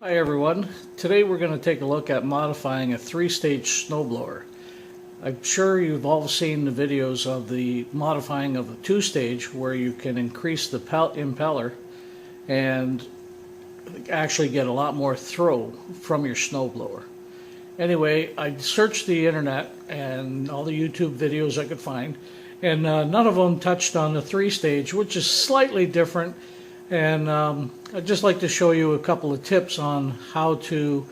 Hi everyone, today we're going to take a look at modifying a three-stage snowblower. I'm sure you've all seen the videos of the modifying of a two-stage where you can increase the impeller and actually get a lot more throw from your snowblower. Anyway, I searched the internet and all the YouTube videos I could find, and none of them touched on the three-stage, which is slightly different. And I'd just like to show you a couple of tips on how to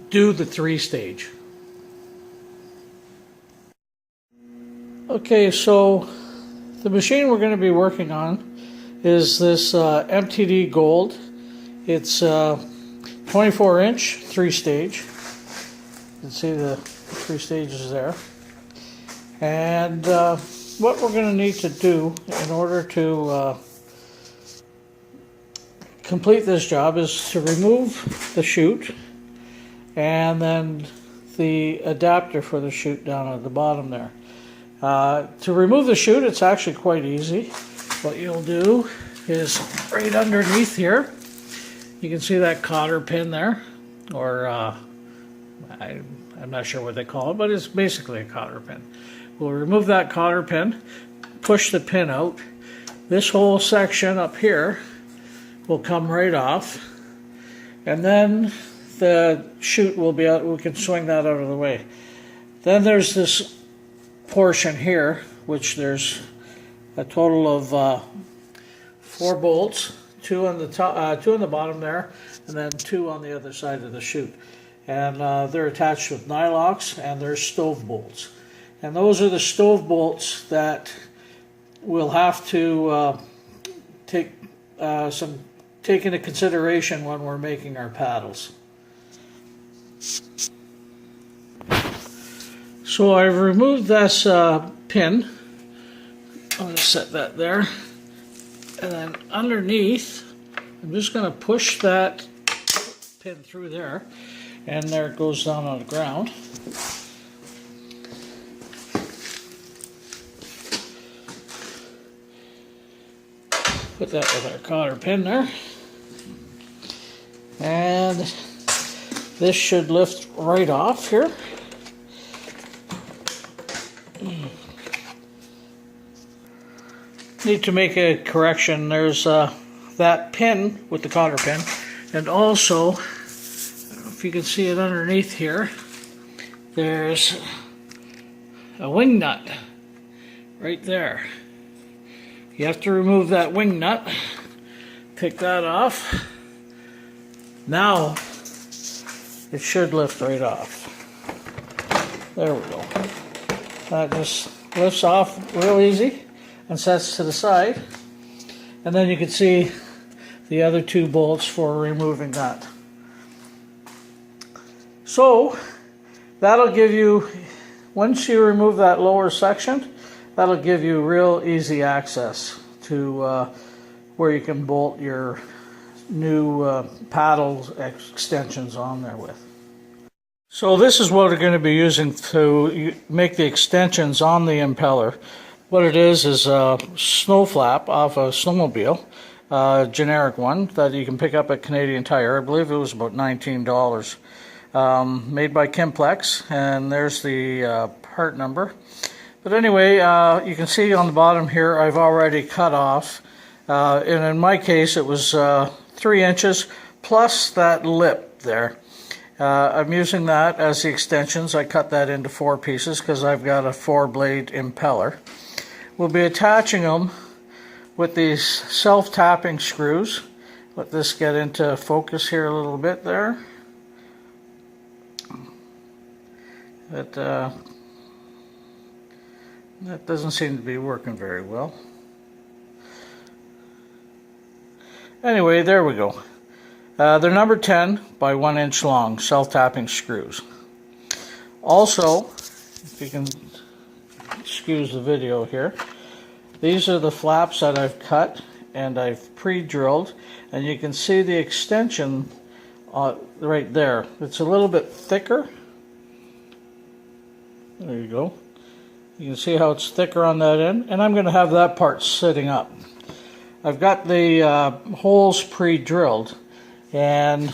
do the three-stage. Okay, so the machine we're going to be working on is this MTD Gold. It's 24-inch three-stage. You can see the three stages there. And what we're going to need to do in order to complete this job is to remove the chute and then the adapter for the chute down at the bottom there. To remove the chute, it's actually quite easy. What you'll do is right underneath here, you can see that cotter pin there, or I'm not sure what they call it, but it's basically a cotter pin. We'll remove that cotter pin, push the pin out. This whole section up here will come right off, and then the chute will be out. We can swing that out of the way. Then there's this portion here, which there's a total of 4 bolts, 2 on the top, 2 on the bottom there, and then 2 on the other side of the chute. And they're attached with nylocks, and they're stove bolts. And those are the stove bolts that we'll have to take into consideration when we're making our paddles. So I've removed this pin. I'm going to set that there. And then underneath, I'm just going to push that pin through there. And there it goes down on the ground. Put that with our cotter pin there. And this should lift right off here. Need to make a correction. There's that pin with the cotter pin, and also, I don't know if you can see it underneath here, there's a wing nut right there. You have to remove that wing nut, pick that off. Now it should lift right off. There we go. That just lifts off real easy and sets to the side. And then you can see the other 2 bolts for removing that. So that'll give you, once you remove that lower section, that'll give you real easy access to where you can bolt your new paddle extensions on there with. So this is what we're going to be using to make the extensions on the impeller. What it is a snow flap off a snowmobile, generic one that you can pick up at Canadian Tire. I believe it was about $19. Made by Kimplex, and there's the part number. But anyway, you can see on the bottom here I've already cut off, and in my case it was 3 inches plus that lip there. I'm using that as the extensions. I cut that into 4 pieces because I've got a 4-blade impeller. We'll be attaching them with these self-tapping screws. Let this get into focus here a little bit there. That doesn't seem to be working very well. Anyway, there we go. They're number 10 by 1 inch long, self-tapping screws. Also, if you can excuse the video here, these are the flaps that I've cut and I've pre-drilled, and you can see the extension right there. It's a little bit thicker. There you go. You can see how it's thicker on that end, and I'm going to have that part sitting up. I've got the holes pre-drilled, and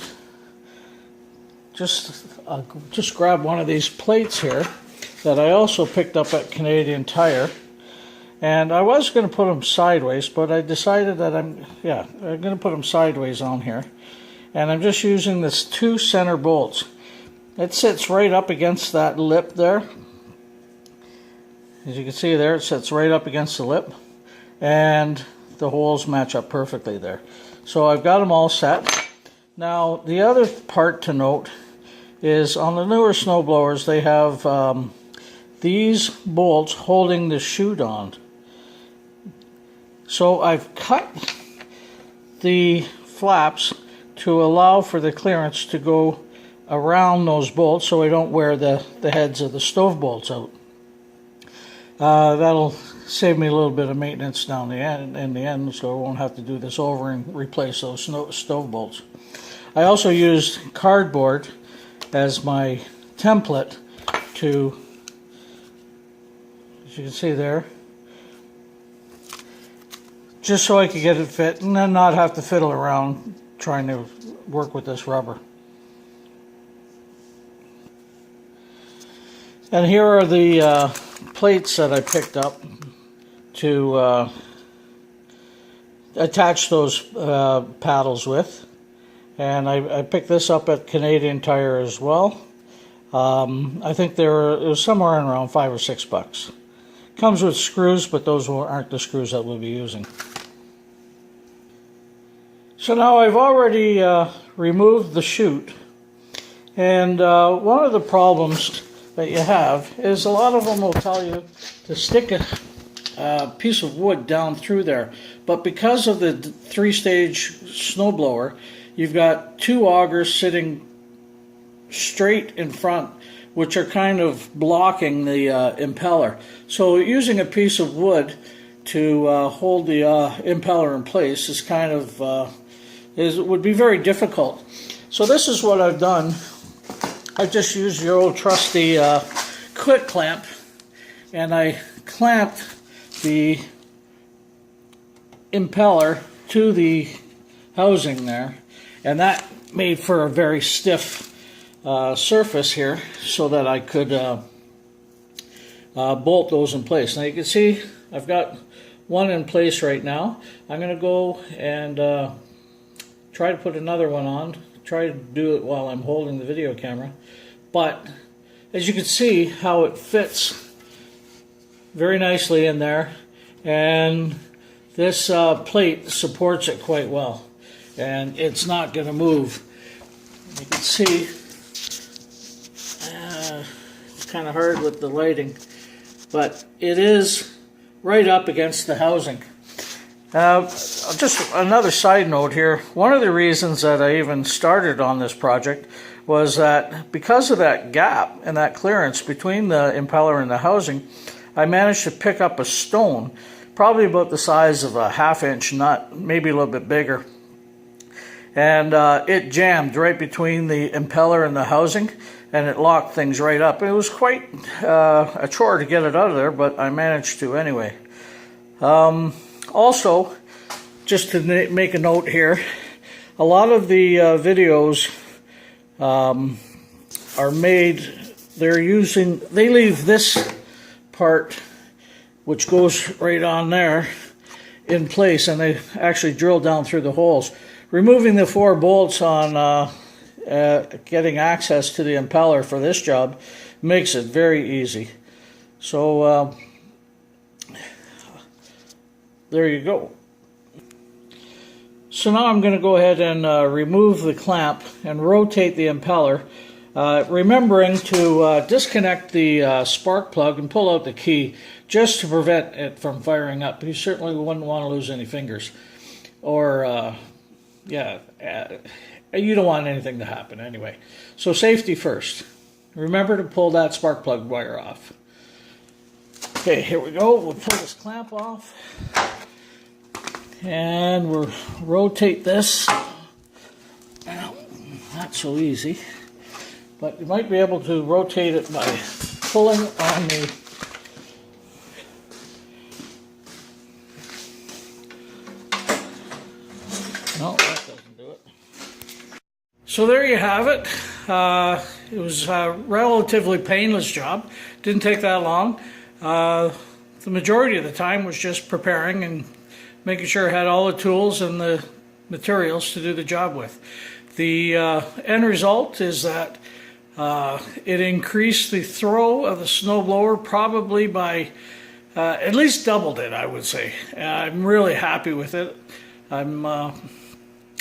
just grab one of these plates here that I also picked up at Canadian Tire. And I was going to put them sideways, but I decided that I'm going to put them sideways on here. And I'm just using this 2 center bolts. It sits right up against that lip there. As you can see there, it sits right up against the lip. And the holes match up perfectly there. So I've got them all set. Now, the other part to note is on the newer snowblowers, they have these bolts holding the chute on. So I've cut the flaps to allow for the clearance to go around those bolts so I don't wear the heads of the stove bolts out. That'll save me a little bit of maintenance down the end, in the end, so I won't have to do this over and replace those stove bolts. I also used cardboard as my template to, as you can see there, just so I could get it fit and then not have to fiddle around trying to work with this rubber. And here are the plates that I picked up to attach those paddles with. And I picked this up at Canadian Tire as well. I think it was somewhere around $5 or $6. Comes with screws, but those aren't the screws that we'll be using. So now I've already removed the chute, and one of the problems that you have is a lot of them will tell you to stick a piece of wood down through there, but because of the 3-stage snowblower, you've got 2 augers sitting straight in front, which are kind of blocking the impeller. So using a piece of wood to hold the impeller in place is kind of would be very difficult. So this is what I've done. I just used your old trusty quick clamp, and I clamped the impeller to the housing there, and that made for a very stiff surface here so that I could bolt those in place. Now you can see I've got one in place right now. I'm going to go and try to put another one on. Try to do it while I'm holding the video camera. But as you can see how it fits very nicely in there, and this plate supports it quite well, and it's not going to move. You can see it's kind of hard with the lighting, but it is right up against the housing. Just another side note here, one of the reasons that I even started on this project was that because of that gap and that clearance between the impeller and the housing, I managed to pick up a stone, probably about the size of a 1/2-inch nut, maybe a little bit bigger. And it jammed right between the impeller and the housing, and it locked things right up. It was quite a chore to get it out of there, but I managed to anyway. Also, just to make a note here, a lot of the videos are made, they leave this part, which goes right on there, in place, and they actually drill down through the holes. Removing the 4 bolts on getting access to the impeller for this job makes it very easy. So there you go. So now I'm going to go ahead and remove the clamp and rotate the impeller, remembering to disconnect the spark plug and pull out the key just to prevent it from firing up. You certainly wouldn't want to lose any fingers, or you don't want anything to happen anyway. So safety first. Remember to pull that spark plug wire off. Okay, here we go. We'll pull this clamp off, and we'll rotate this. Now, not so easy, but you might be able to rotate it by pulling on the no, that doesn't do it. So there you have it. It was a relatively painless job. Didn't take that long. The majority of the time was just preparing and making sure I had all the tools and the materials to do the job with. The end result is that it increased the throw of the snowblower probably by at least doubled it, I would say. I'm really happy with it. I'm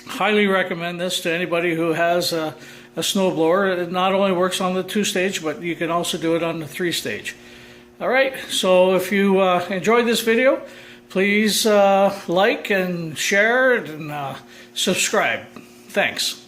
highly recommend this to anybody who has a snowblower. It not only works on the 2-stage, but you can also do it on the 3-stage. All right, so if you enjoyed this video, please like and share and subscribe. Thanks.